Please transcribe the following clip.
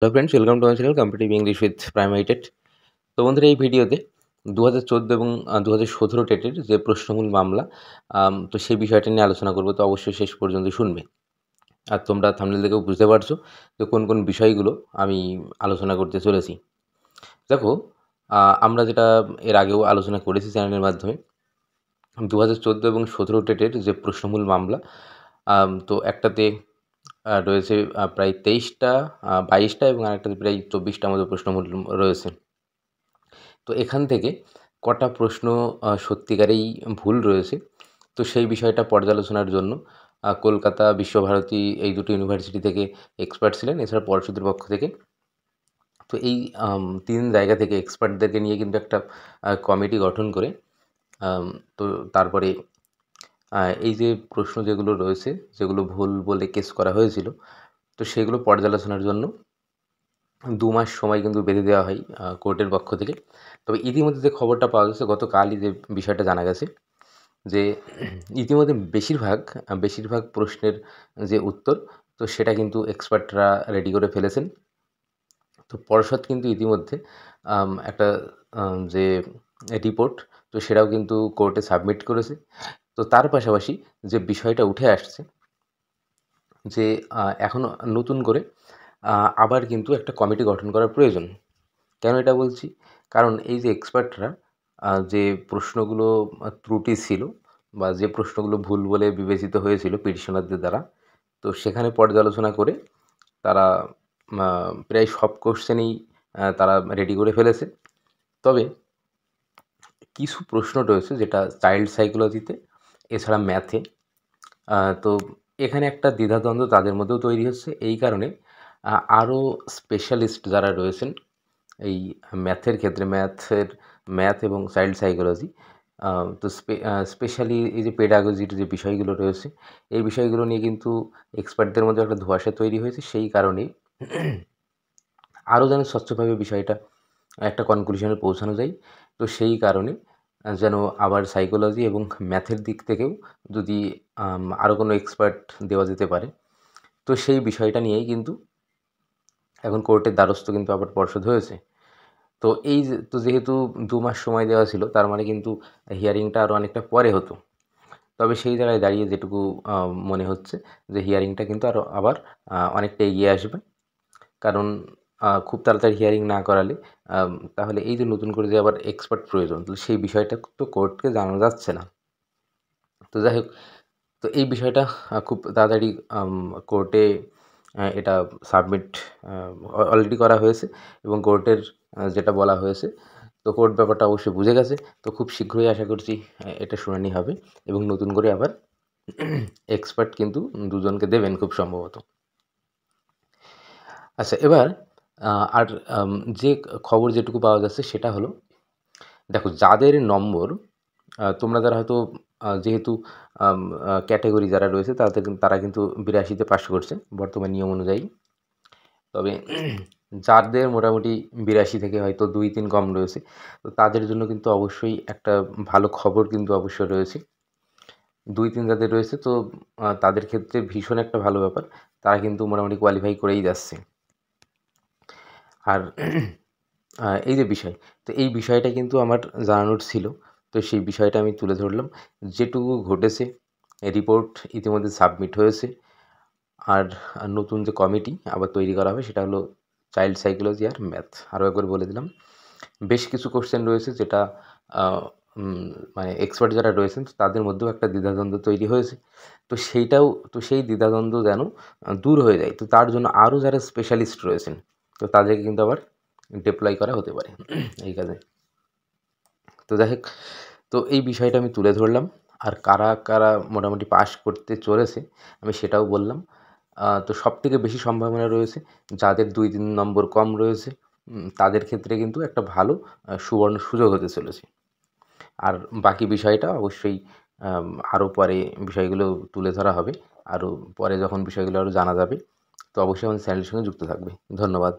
Hello friends, welcome to my channel competitive English with primary TET. তো বন্ধুরা, এই ভিডিওতে 2014 এবং 2017 টেটের যে প্রশ্নমূল মামলা, তো সেই বিষয়টা নিয়ে আলোচনা করব। তো অবশ্যই শেষ পর্যন্ত শুনবে। আর তোমরা থাম্বনেল দেখেও বুঝতে পারছো যে কোন কোন বিষয়গুলো আমি আলোচনা করতে চলেছি। দেখো, আমরা যেটা এর আগেও আলোচনা করেছি চ্যানেলের মাধ্যমে, 2014 এবং 17 টেটের যে প্রশ্নমূল মামলা, তো একটাতে রয়েছে প্রায় 23টা, 22টা এবং আরেকটাতে প্রায় 24টার মতো প্রশ্নমূল রয়েছে। তো এখান থেকে কটা প্রশ্ন সত্যিকারেই ভুল রয়েছে, তো সেই বিষয়টা পর্যালোচনার জন্য কলকাতা, বিশ্বভারতী এই দুটো ইউনিভার্সিটি থেকে এক্সপার্ট ছিলেন, এছাড়া পর্ষদের পক্ষ থেকে। তো এই 3 জায়গা থেকে এক্সপার্টদেরকে নিয়ে কিন্তু একটা কমিটি গঠন করে, তো তারপরে এই যে প্রশ্ন যেগুলো রয়েছে, যেগুলো ভুল বলে কেস করা হয়েছিল, তো সেগুলো পর্যালোচনার জন্য 2 মাস সময় কিন্তু বেঁধে দেওয়া হয় কোর্টের পক্ষ থেকে। তবে ইতিমধ্যে যে খবরটা পাওয়া গেছে, গতকালই যে বিষয়টা জানা গেছে যে ইতিমধ্যে বেশিরভাগ প্রশ্নের যে উত্তর, তো সেটা কিন্তু এক্সপার্টরা রেডি করে ফেলেছেন। তো পর্ষদ কিন্তু ইতিমধ্যে একটা যে রিপোর্ট, তো সেটাও কিন্তু কোর্টে সাবমিট করেছে। তো তার পাশাপাশি যে বিষয়টা উঠে আসছে যে এখন নতুন করে আবার কিন্তু একটা কমিটি গঠন করার প্রয়োজন। কেন এটা বলছি? কারণ এই যে এক্সপার্টরা যে প্রশ্নগুলো ত্রুটি ছিল বা যে প্রশ্নগুলো ভুল বলে বিবেচিত হয়েছিল পিটিশনারদের দ্বারা, তো সেখানে পর্যালোচনা করে তারা প্রায় সব কোশ্চেনেই তারা রেডি করে ফেলেছে। তবে কিছু প্রশ্ন রয়েছে যেটা চাইল্ড সাইকোলজিতে, এছাড়া ম্যাথে, তো এখানে একটা দ্বিধাদ্বন্দ্ব তাদের মধ্যেও তৈরি হচ্ছে। এই কারণে আরও স্পেশালিস্ট যারা রয়েছেন এই ম্যাথের ক্ষেত্রে, ম্যাথ এবং চাইল্ড সাইকোলজি, তো স্পেশালি এই যে পেডাগজির যে বিষয়গুলো রয়েছে, এই বিষয়গুলো নিয়ে কিন্তু এক্সপার্টদের মধ্যে একটা ধোঁয়াশা তৈরি হয়েছে। সেই কারণেই আরও যেন স্বচ্ছভাবে বিষয়টা একটা কনক্লুশনে পৌঁছানো যায়, তো সেই কারণে যেন আবার সাইকোলজি এবং ম্যাথের দিক থেকেও যদি আরও কোনো এক্সপার্ট দেওয়া যেতে পারে, তো সেই বিষয়টা নিয়েই কিন্তু এখন কোর্টের দ্বারস্থ কিন্তু আবার পর্ষদ হয়েছে। তো এই যে, তো যেহেতু 2 মাস সময় দেওয়া ছিল, তার মানে কিন্তু হিয়ারিংটা আরও অনেকটা পরে হতো। তবে সেই জায়গায় দাঁড়িয়ে যেটুকু মনে হচ্ছে যে হিয়ারিংটা কিন্তু আবার অনেকটা এগিয়ে আসবে। কারণ খুব তাড়াতাড়ি হিয়ারিং না করালে তাহলে এই যে নতুন করে যে আবার এক্সপার্ট প্রয়োজন, তাহলে সেই বিষয়টা তো কোর্টকে জানানো যাচ্ছে না। তো যাই হোক, তো এই বিষয়টা খুব তাড়াতাড়ি কোর্টে এটা সাবমিট অলরেডি করা হয়েছে এবং কোর্টের যেটা বলা হয়েছে, তো কোর্ট ব্যাপারটা অবশ্যই বুঝে গেছে। তো খুব শীঘ্রই আশা করছি এটা শুনানি হবে এবং নতুন করে আবার এক্সপার্ট কিন্তু দুজনকে দেবেন খুব সম্ভবত। আচ্ছা, এবার আর যে খবর যেটুকু পাওয়া যাচ্ছে সেটা হলো, দেখো যাদের নম্বর, তোমরা যারা হয়তো যেহেতু ক্যাটেগরি যারা রয়েছে তারা কিন্তু 82-তে পাস করছে বর্তমান নিয়ম অনুযায়ী। তবে যাদের মোটামুটি 82 থেকে হয়তো 2-3 কম রয়েছে, তো তাদের জন্য কিন্তু অবশ্যই একটা ভালো খবর কিন্তু অবশ্যই রয়েছে। 2-3 যাদের রয়েছে, তো তাদের ক্ষেত্রে ভীষণ একটা ভালো ব্যাপার, তারা কিন্তু মোটামুটি কোয়ালিফাই করেই যাচ্ছে। আর এই যে বিষয়, তো এই বিষয়টা কিন্তু আমার জানানোর ছিল, তো সেই বিষয়টা আমি তুলে ধরলাম। যেটুকু ঘটেছে, রিপোর্ট ইতিমধ্যে সাবমিট হয়েছে। আর নতুন যে কমিটি আবার তৈরি করা হবে সেটা হলো চাইল্ড সাইকোলজি আর ম্যাথ। আরও একবার বলে দিলাম, বেশ কিছু কোশ্চেন রয়েছে যেটা মানে এক্সপার্ট যারা রয়েছেন তাদের মধ্যেও একটা দ্বিধাদ্বন্দ্ব তৈরি হয়েছে। তো সেই দ্বিধাদ্বন্দ্ব যেন দূর হয়ে যায়, তো তার জন্য আরও যারা স্পেশালিস্ট রয়েছেন, তো তাদেরকে কিন্তু আবার ডিপ্লয় করা হতে পারে এই কাজে। তো যাই হোক, তো এই বিষয়টা আমি তুলে ধরলাম। আর কারা কারা মোটামুটি পাস করতে চলেছে আমি সেটাও বললাম। তো সবথেকে বেশি সম্ভাবনা রয়েছে যাদের 2-3 নম্বর কম রয়েছে, তাদের ক্ষেত্রে কিন্তু একটা ভালো সুবর্ণ সুযোগ হতে চলেছে। আর বাকি বিষয়টা অবশ্যই আরও পরে বিষয়গুলো তুলে ধরা হবে। আরও পরে যখন বিষয়গুলো আরও জানা যাবে, তো অবশ্যই আমাদের চ্যানেলের সঙ্গে যুক্ত থাকবে। ধন্যবাদ।